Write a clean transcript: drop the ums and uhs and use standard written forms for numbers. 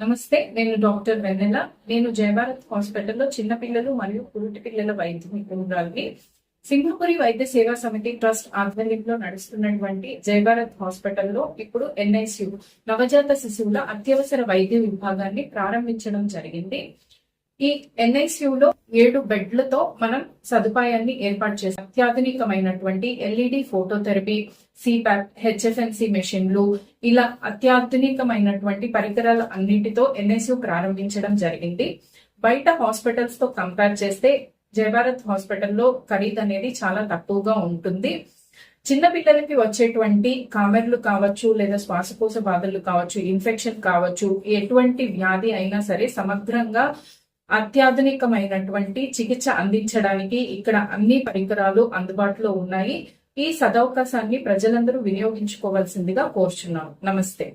నమస్తే, నేను డాక్టర్ వెన్నెల. నేను జయభారత్ హాస్పిటల్లో చిన్నపిల్లలు మరియు పురిటి పిల్లల వైద్య నిపుణురాలిని. సింహపురి వైద్య సేవా సమితి ట్రస్ట్ ఆధ్వర్యంలో నడుస్తున్నటువంటి జయభారత్ హాస్పిటల్లో ఇప్పుడు NICU నవజాత శిశువుల అత్యవసర వైద్య విభాగాన్ని ప్రారంభించడం జరిగింది. ఈ NICU లో 7 బెడ్లతో మనం సదుపాయాన్ని ఏర్పాటు చేసాం. అత్యాధునికమైనటువంటి LED ఫోటోథెరపీ, CPAP, HFNC మెషిన్లు, ఇలా అత్యాధునికమైనటువంటి పరికరాల అన్నిటితో NICU ప్రారంభించడం జరిగింది. బయట హాస్పిటల్స్ తో కంపేర్ చేస్తే జయభారత్ హాస్పిటల్లో ఖరీదు అనేది చాలా తక్కువగా ఉంటుంది. చిన్న పిల్లలకి వచ్చేటువంటి కామెర్లు కావచ్చు, లేదా శ్వాసకోశ బాధలు కావచ్చు, ఇన్ఫెక్షన్ కావచ్చు, ఎటువంటి వ్యాధి అయినా సరే సమగ్రంగా అత్యాధునికమైనటువంటి చికిత్స అందించడానికి ఇక్కడ అన్ని పరికరాలు అందుబాటులో ఉన్నాయి. ఈ సదవకాశాన్ని ప్రజలందరూ వినియోగించుకోవాల్సిందిగా కోరుచున్నాను. నమస్తే.